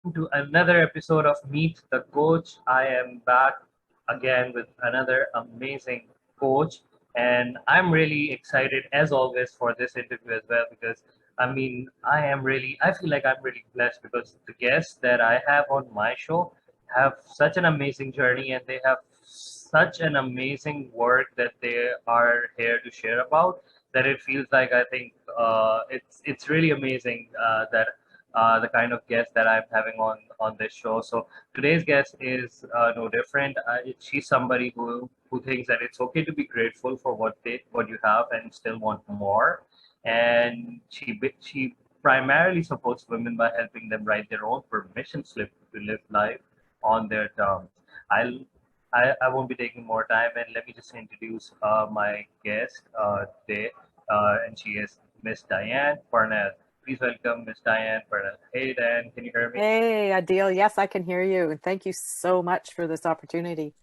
to another episode of Meet the Coach. I am back again with another amazing coach, and I'm really excited as always for this interview as well because I feel like I'm really blessed because the guests that I have on my show have such an amazing journey and they have such an amazing work that they are here to share about that it feels like I think it's really amazing that the kind of guest that I'm having on this show. So today's guest is no different. She's somebody who thinks that it's okay to be grateful for what you have and still want more. And she primarily supports women by helping them write their own permission slip to live life on their terms. I'll I won't be taking more time, and let me just introduce my guest today, and she is Miss Dianne Parnell. Please welcome Miss Dianne Parnell. Hey, Dan, can you hear me? Hey, Adil. Yes, I can hear you. And thank you so much for this opportunity.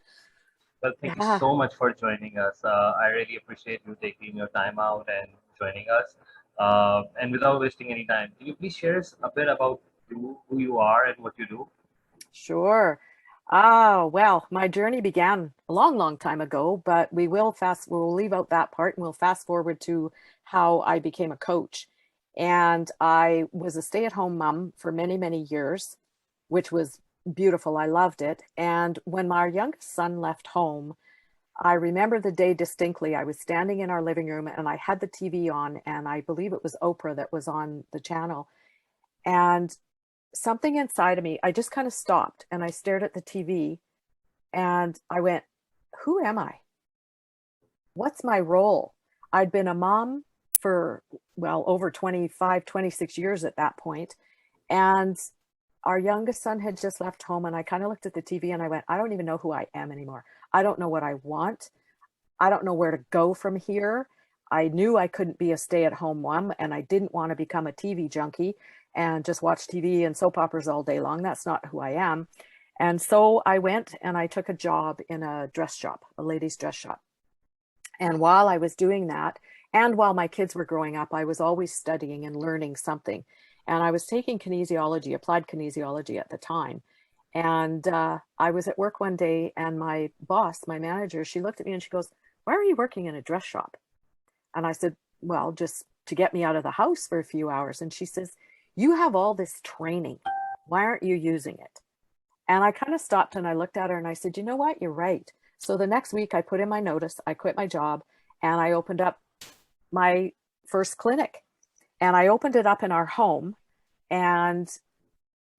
Well, thank you Yeah, so much for joining us. I really appreciate you taking your time out and joining us. And without wasting any time, can you please share us a bit about you, who you are, and what you do? sure. Well, my journey began a long, long time ago, but we'll leave out that part and we'll fast forward to how I became a coach. And I was a stay-at-home mom for many, many years, which was beautiful. I loved it. And when my youngest son left home, I remember the day distinctly. I was standing in our living room and I had the TV on, and I believe it was Oprah that was on the channel. And something inside of me, I just kind of stopped and I stared at the TV and I went, who am I? What's my role? I'd been a mom for, well, over 25, 26 years at that point. And our youngest son had just left home. And I kind of looked at the TV and I went, I don't even know who I am anymore. I don't know what I want. I don't know where to go from here. I knew I couldn't be a stay-at-home mom, and I didn't want to become a TV junkie and just watch TV and soap operas all day long. That's not who I am. And so I went and I took a job in a dress shop, a ladies' dress shop. And while I was doing that, and while my kids were growing up, I was always studying and learning something. And I was taking kinesiology, applied kinesiology at the time. And I was at work one day, and my boss, my manager, she looked at me and she goes, why are you working in a dress shop? And I said, well, just to get me out of the house for a few hours. And she says, you have all this training. Why aren't you using it? And I kind of stopped and I looked at her and I said, you know what? You're right. So the next week I put in my notice, I quit my job, and I opened up my first clinic. And I opened it up in our home. And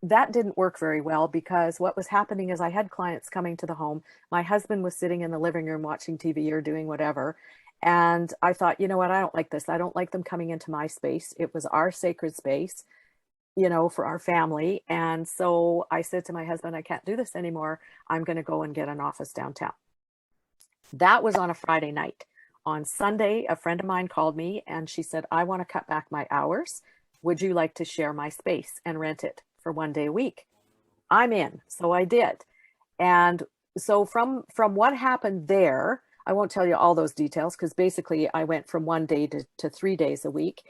that didn't work very well because what was happening is I had clients coming to the home. My husband was sitting in the living room watching TV or doing whatever. And I thought, you know what? I don't like this. I don't like them coming into my space. It was our sacred space, for our family. And so I said to my husband, I can't do this anymore. I'm going to go and get an office downtown. That was on a Friday night. On Sunday, a friend of mine called me and she said, I want to cut back my hours. Would you like to share my space and rent it for one day a week? I'm in. So I did. And so from what happened there, I won't tell you all those details because basically I went from one day to 3 days a week.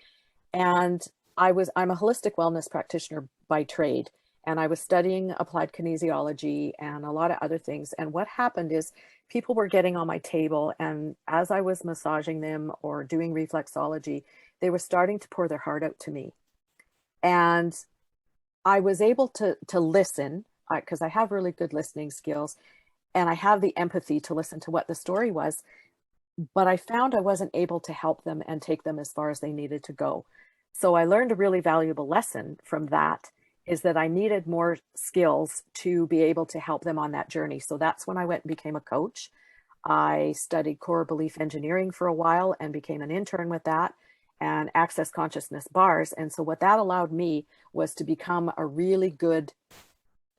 And I'm a holistic wellness practitioner by trade. And I was studying applied kinesiology and a lot of other things. And what happened is people were getting on my table, and as I was massaging them or doing reflexology, they were starting to pour their heart out to me. And I was able to listen because I have really good listening skills and I have the empathy to listen to what the story was. But I found I wasn't able to help them and take them as far as they needed to go. So I learned a really valuable lesson from that is that I needed more skills to be able to help them on that journey. So that's when I went and became a coach. I studied core belief engineering for a while and became an intern with that and access consciousness bars. And so what that allowed me was to become a really good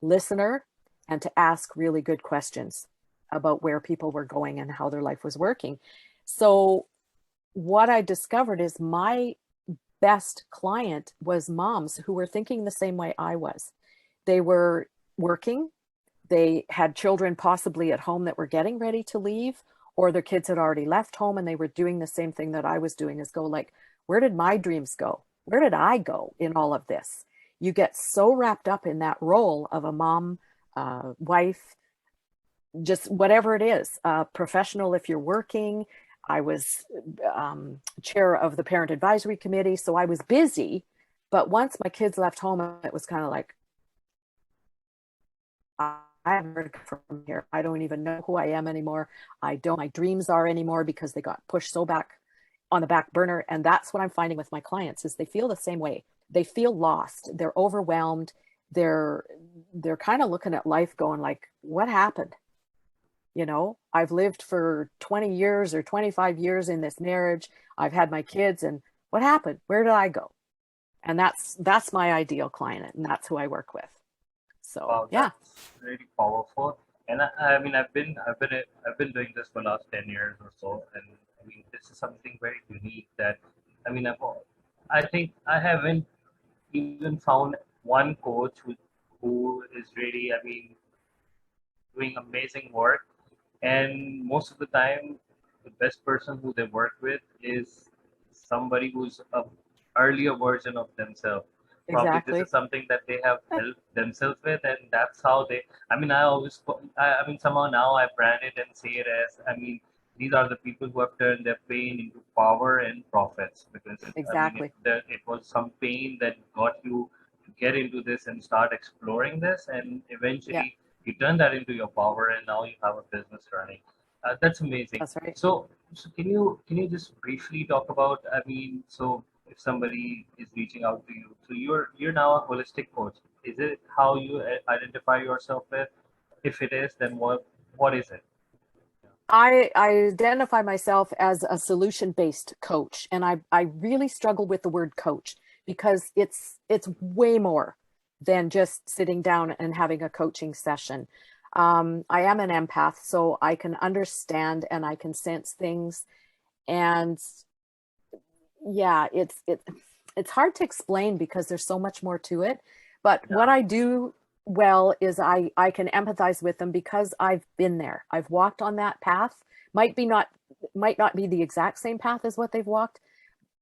listener and to ask really good questions about where people were going and how their life was working. So what I discovered is my best client was moms who were thinking the same way I was. They were working, they had children possibly at home that were getting ready to leave, or their kids had already left home and they were doing the same thing that I was doing, is go like, where did my dreams go? Where did I go in all of this? you get so wrapped up in that role of a mom, wife, just whatever it is, professional if you're working. I was chair of the parent advisory committee, so I was busy. But once my kids left home, it was kind of like, I haven't heard from here. I don't even know who I am anymore. I don't my dreams are anymore because they got pushed so back on the back burner. And that's what I'm finding with my clients is they feel the same way. They feel lost. They're overwhelmed. They're kind of looking at life going like, what happened? You know, I've lived for 20 years or 25 years in this marriage. I've had my kids, and what happened? Where did I go? And that's my ideal client, and that's who I work with. So Wow, yeah, that's really powerful. And I mean, I've been doing this for the last 10 years or so, and I mean, this is something very unique that, I mean, I think I haven't even found one coach who is really, I mean, doing amazing work. And most of the time, the best person who they work with is somebody who's a earlier version of themselves. Probably this exactly. is something that they have helped themselves with, and that's how they. I mean, I always, I mean, somehow now I brand it and say it as, I mean, these are the people who have turned their pain into power and profits. Because I mean, Exactly. it was some pain that got you to get into this and start exploring this, and Yeah, eventually you turn that into your power, and now you have a business running. That's amazing. that's right. So can you just briefly talk about, I mean, so if somebody is reaching out to you, so you're now a holistic coach. Is it how you identify yourself with? If it is, then what is it? I identify myself as a solution-based coach, and I really struggle with the word coach because it's way more than just sitting down and having a coaching session. I am an empath, so I can understand and I can sense things, and yeah, it's hard to explain because there's so much more to it. But what Yeah, I do well is I can empathize with them because I've been there. I've walked on that path. Might not be the exact same path as what they've walked,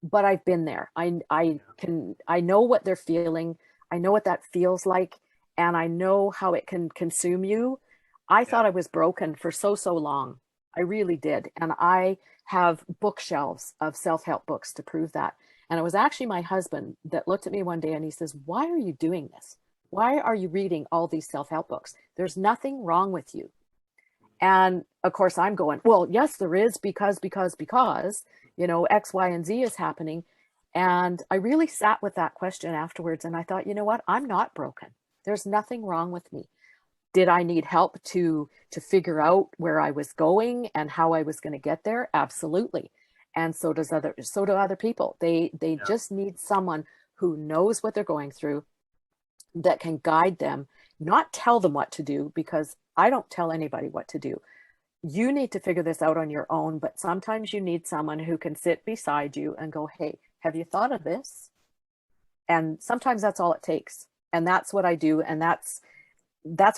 but I've been there. I know what they're feeling. I know what that feels like, and I know how it can consume you. I yeah, thought I was broken for so long. I really did. And I have bookshelves of self-help books to prove that. And it was actually my husband that looked at me one day and he says, "Why are you doing this? Why are you reading all these self-help books? There's nothing wrong with you." And of course, I'm going, well, yes, there is because, X, Y, and Z is happening. And I really sat with that question afterwards. And I thought, you know what? I'm not broken. There's nothing wrong with me. Did I need help to figure out where I was going and how I was going to get there? Absolutely. And so do other people. They yeah, just need someone who knows what they're going through, that can guide them, not tell them what to do, because I don't tell anybody what to do. You need to figure this out on your own, but sometimes you need someone who can sit beside you and go, "Hey, have you thought of this?" And sometimes that's all it takes. And that's what I do. And that's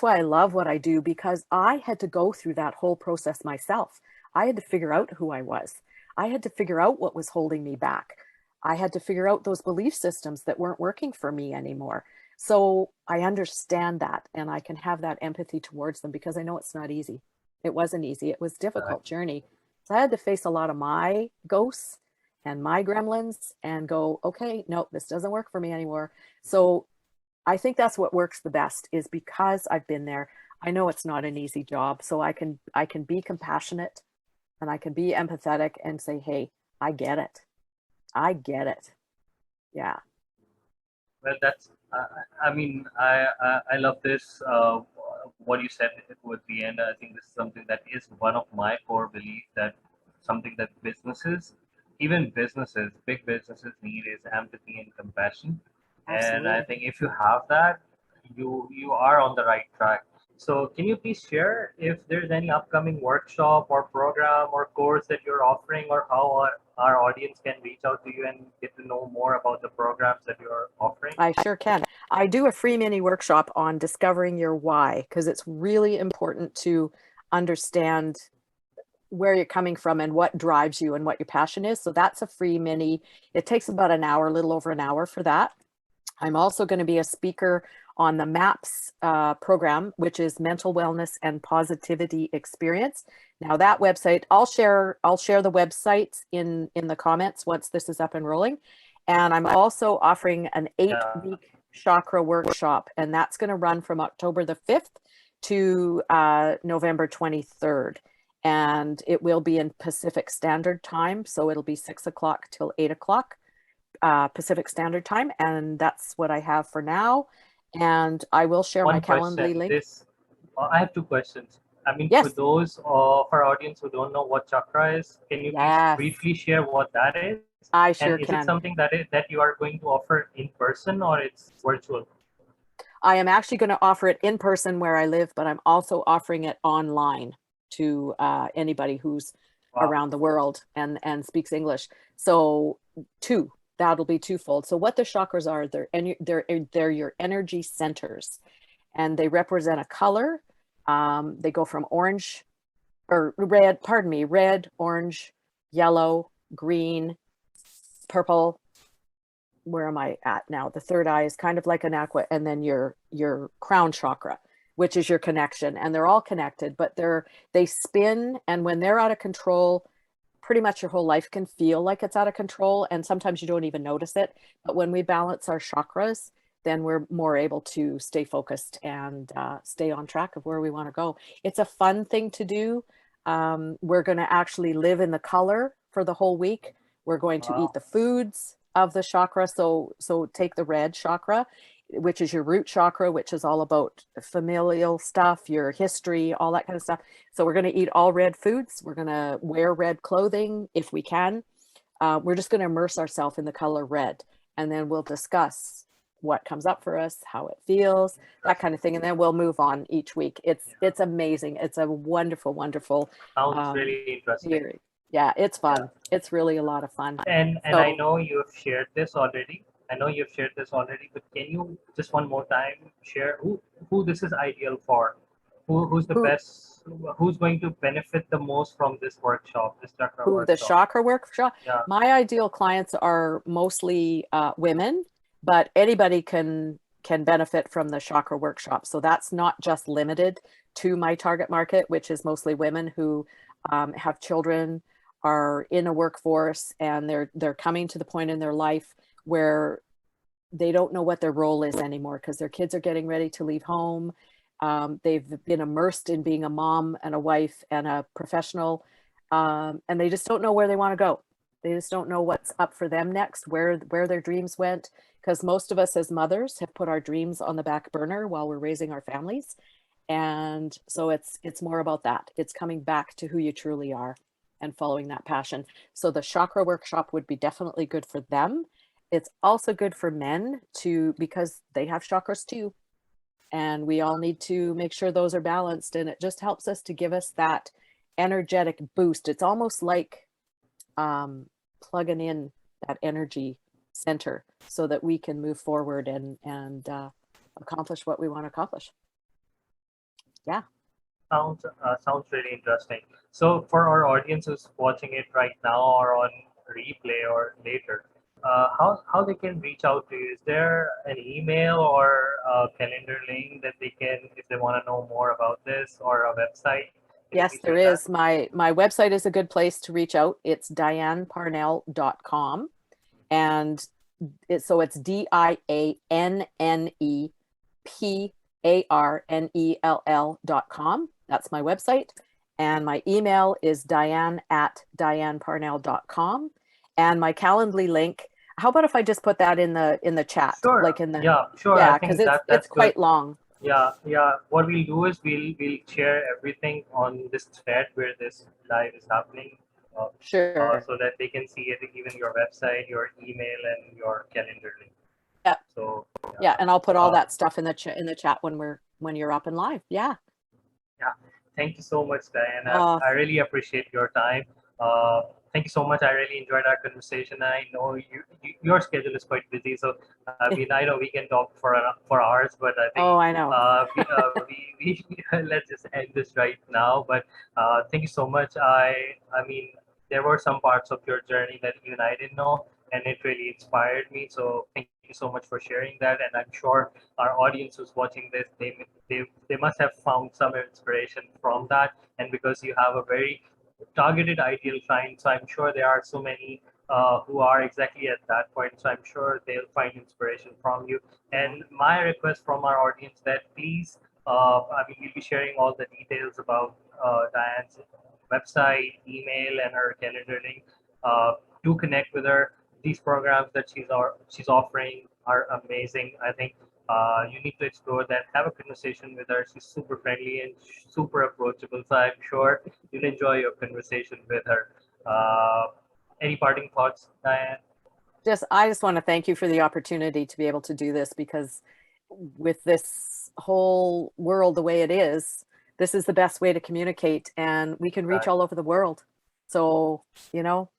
why I love what I do, because I had to go through that whole process myself. I had to figure out who I was. I had to figure out what was holding me back. I had to figure out those belief systems that weren't working for me anymore. So I understand that and I can have that empathy towards them because I know it's not easy. It wasn't easy. It was a difficult exactly. journey. So I had to face a lot of my ghosts and my gremlins and go, okay, no, this doesn't work for me anymore. So I think that's what works the best, is because I've been there. I know it's not an easy job, so I can be compassionate and I can be empathetic and say, "Hey, I get it. I get it." Yeah, Well, that's. I mean, I love this. What you said with the end. I think this is something that is one of my core beliefs, that something that businesses, even businesses, big businesses need is empathy and compassion. And I absolutely. think if you have that, you are on the right track. So can you please share if there's any upcoming workshop or program or course that you're offering, or how our audience can reach out to you and get to know more about the programs that you're offering? I sure can. I do a free mini workshop on discovering your why because it's really important to understand where you're coming from and what drives you and what your passion is. So that's a free mini. It takes about an hour, a little over an hour for that. I'm also going to be a speaker on the M.A.P.S program, which is Mental Wellness and Positivity Experience. Now that website, I'll share the website in the comments once this is up and rolling. And I'm also offering an 8-week chakra workshop, and that's going to run from October the 5th to November 23rd. And it will be in Pacific Standard Time. So it'll be 6 o'clock till 8 o'clock. Pacific Standard Time, and that's what I have for now. And I will share my Calendly link. I have 2 questions. I mean, Yes. for those of our audience who don't know what chakra is, can you please briefly share what that is? I sure and is can. it something that you are going to offer in person or it's virtual? I am actually going to offer it in person where I live, but I'm also offering it online to anybody who's around the world and speaks English. So that'll be twofold. So what the chakras are, they're your energy centers, and they represent a color. They go from orange or red, pardon me, red, orange, yellow, green, purple. Where am I at now? The third eye is kind of like an aqua, and then your crown chakra, which is your connection, and they're all connected, but they spin, and when they're out of control, pretty much your whole life can feel like it's out of control, and sometimes you don't even notice it. But when we balance our chakras, then we're more able to stay focused and stay on track of where we want to go. It's a fun thing to do. We're going to actually live in the color for the whole week. We're going to eat the foods of the chakra. So take the red chakra, which is your root chakra, which is all about familial stuff, your history, all that kind of stuff. So we're going to eat all red foods. We're going to wear red clothing if we can. We're just going to immerse ourselves in the color red, and then we'll discuss what comes up for us, how it feels, that kind of thing. And then we'll move on each week. It's amazing. It's a wonderful, wonderful. Sounds really interesting. Theory. Yeah, it's fun. It's really a lot of fun. And I know you have shared this already. But can you just one more time share who this is ideal for? Who's the best? Who's going to benefit the most from this workshop, this chakra workshop? The chakra workshop? Yeah. My ideal clients are mostly women, but anybody can benefit from the chakra workshop. So that's not just limited to my target market, which is mostly women who have children, are in a workforce, and they're coming to the point in their life where they don't know what their role is anymore because their kids are getting ready to leave home. They've been immersed in being a mom and a wife and a professional, and they just don't know where they want to go. They just don't know what's up for them next, where their dreams went, because most of us as mothers have put our dreams on the back burner while we're raising our families. And so it's more about that. It's coming back to who you truly are and following that passion. So the chakra workshop would be definitely good for them. It's also good for men because they have chakras too. And we all need to make sure those are balanced. And it just helps us to give us that energetic boost. It's almost like plugging in that energy center so that we can move forward and accomplish what we want to accomplish. Yeah. Sounds really interesting. So for our audience who's watching it right now or on replay or later, how they can reach out to you? Is there an email or a calendar link that they can, if they want to know more about this, or a website? Yes, there is. My website is a good place to reach out. It's dianneparnell.com, and it's DianneParnell.com. That's my website. And my email is dianne@dianneparnell.com. And my Calendly link, how about if I just put that in the chat? Sure. Like in the, yeah, sure. Yeah, I think because it's quite long. Yeah. What we'll do is we'll share everything on this thread where this live is happening. Sure. So that they can see it, even your website, your email, and your calendar link. Yeah. So yeah, and I'll put all that stuff in the chat when you're up and live. Yeah. Yeah. Thank you so much, Dianne. I really appreciate your time. Thank you so much. I really enjoyed our conversation. I know your schedule is quite busy, so I know we can talk for hours, but I think I know. we let's just end this right now. But thank you so much. I mean, there were some parts of your journey that even I didn't know, and it really inspired me. So thank you you so much for sharing that. And I'm sure our audience who's watching this, they must have found some inspiration from that. And because you have a very targeted ideal client, so I'm sure there are so many who are exactly at that point. So I'm sure they'll find inspiration from you. Yeah. And my request from our audience that please, I mean, we'll be sharing all the details about Dianne's website, email, and her calendar link. Do connect with her. These programs that she's offering are amazing. I think you need to explore that. Have a conversation with her. She's super friendly and super approachable. So I'm sure you'll enjoy your conversation with her. Any parting thoughts, Dianne? I just want to thank you for the opportunity to be able to do this, because with this whole world the way it is, this is the best way to communicate, and we can reach all over the world. So, you know,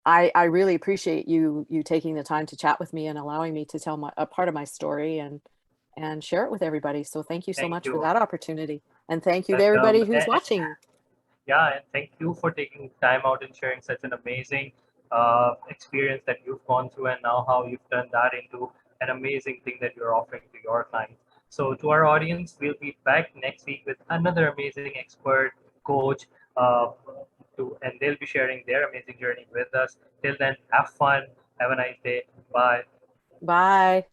I really appreciate you taking the time to chat with me and allowing me to tell a part of my story and share it with everybody. So thank you so Thank much for you. that opportunity. And thank you to And everybody who's watching. yeah, and thank you for taking time out and sharing such an amazing experience that you've gone through, and now how you've turned that into an amazing thing that you're offering to your clients. So, to our audience, we'll be back next week with another amazing expert coach, uh, and they'll be sharing their amazing journey with us. Till then, have fun, have a nice day, bye. Bye.